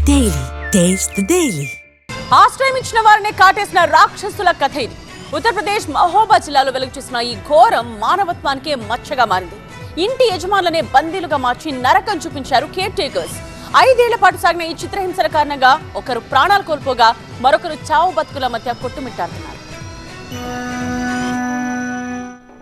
Daily taste the daily. ఆశ్రయం ఇచ్చిన వారిని కాటేసిన రాక్షసుల కథ ఇది. ఉత్తరప్రదేశ్ మహోబా జిల్లాలో వెలుగు చూసిన ఈ ఘోరం మానవత్వానికే మచ్చగా మారింది. ఇంటి యజమానులనే బందీలుగా మార్చి నరకం చూపించారు కేర్ టేకర్స్. 5 ఏళ్ల పాటు సాగిన ఈ చిత్రహింసల కారణంగా ఒకరు ప్రాణాలు కోల్పోగా మరొకరు చావు బతుకుల మధ్య కొట్టుమిట్టాడుతున్నారు.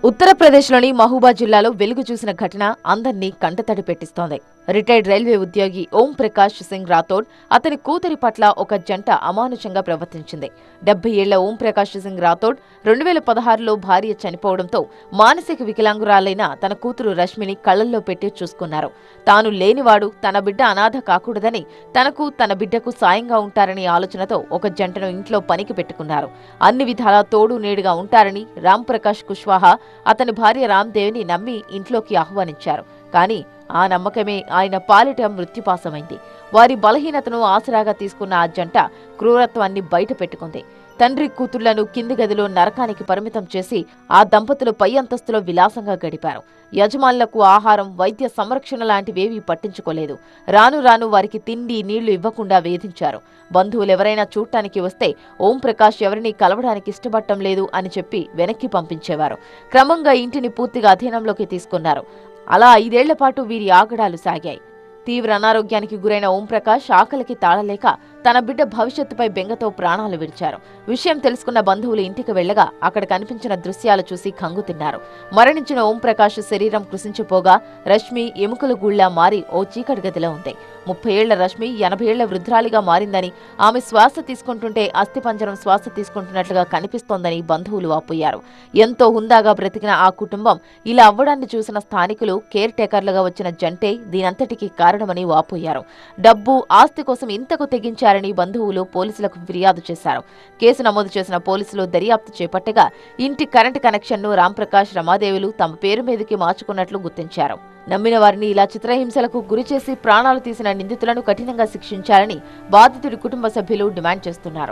ఉత్తరప్రదేశ్లోని మహూబా జిల్లాలో వెలుగు చూసిన ఘటన అందర్నీ కంటతడి పెట్టిస్తోంది. రిటైర్డ్ రైల్వే ఉద్యోగి ఓం ప్రకాష్ సింగ్ రాథోడ్ అతని కూతురి పట్ల ఒక జంట అమానుషంగా ప్రవర్తించింది. 70 ఏళ్ల ఓం ప్రకాష్ సింగ్ రాథోడ్ 2016లో భార్య చనిపోవడంతో మానసిక వికలాంగురాలైన తన కూతురు రష్మిని కళ్లల్లో పెట్టి చూసుకున్నారు. తాను లేనివాడు తన బిడ్డ అనాథ కాకూడదని, తనకు తన బిడ్డకు సాయంగా ఉంటారని ఆలోచనతో ఒక జంటను ఇంట్లో పనికి పెట్టుకున్నారు. అన్ని విధాలా తోడు నీడుగా ఉంటారని రామ్ ప్రకాష్ కుష్వాహా అతని భార్య రామ్దేవిని నమ్మి ఇంట్లోకి ఆహ్వానించారు. కానీ ఆ నమ్మకమే ఆయన పాలిట మృత్యుపాసమైంది. వారి బలహీనతను ఆసరాగా తీసుకున్న ఆ జంట క్రూరత్వాన్ని బయట పెట్టుకుంది. తండ్రి కూతుళ్లను కింది గదిలో నరకానికి పరిమితం చేసి ఆ దంపతులు పై అంతస్తులో విలాసంగా గడిపారు. యజమానులకు ఆహారం, వైద్య సంరక్షణ లాంటివేవీ పట్టించుకోలేదు. రాను రాను వారికి తిండి, నీళ్లు ఇవ్వకుండా వేధించారు. బంధువులెవరైనా చూడటానికి వస్తే ఓం ప్రకాష్ ఎవరినీ కలవడానికి ఇష్టపడటం లేదు అని చెప్పి వెనక్కి పంపించేవారు. క్రమంగా ఇంటిని పూర్తిగా అధీనంలోకి తీసుకున్నారు. అలా 5 ఏళ్ల పాటు వీరి ఆగడాలు సాగాయి. తీవ్ర అనారోగ్యానికి గురైన ఓం ప్రకాష్ ఆకలికి తాళలేక తన బిడ్డ భవిష్యత్తుపై బెంగతో ప్రాణాలు విడిచారు. విషయం తెలుసుకున్న బంధువులు ఇంటికి వెళ్లగా అక్కడ కనిపించిన దృశ్యాలు చూసి కంగుతిన్నారు. మరణించిన ఓం ప్రకాష్ శరీరం కృషించిపోగా రష్మి ఎముకల గూళ్లా మారి ఓ చీకటి గదిలో ఉంది. 30 ఏళ్ల రష్మి 80 ఏళ్ల వృద్ధురాలిగా మారిందని, ఆమె శ్వాస తీసుకుంటుంటే అస్థిపంజరం శ్వాస తీసుకుంటున్నట్లుగా కనిపిస్తోందని బంధువులు వాపోయారు. ఎంతో హుందాగా బ్రతికిన ఆ కుటుంబం ఇలా అవ్వడాన్ని చూసిన స్థానికులు కేర్ టేకర్లుగా వచ్చిన జంటే దీనంతటికీ కారణమని వాపోయారు. డబ్బు, ఆస్తి కోసం ఇంతకు తెగించారని బంధువులు పోలీసులకు ఫిర్యాదు చేశారు. కేసు నమోదు చేసిన పోలీసులు దర్యాప్తు చేపట్టగా ఇంటి కరెంటు కనెక్షన్ను రాంప్రకాష్, రమాదేవులు తమ పేరు మీదకి మార్చుకున్నట్లు గుర్తించారు. నమ్మిన వారిని ఇలా చిత్రహింసలకు గురిచేసి ప్రాణాలు తీసిన నిందితులను కఠినంగా శిక్షించాలని బాధితుడి కుటుంబ సభ్యులు డిమాండ్ చేస్తున్నారు.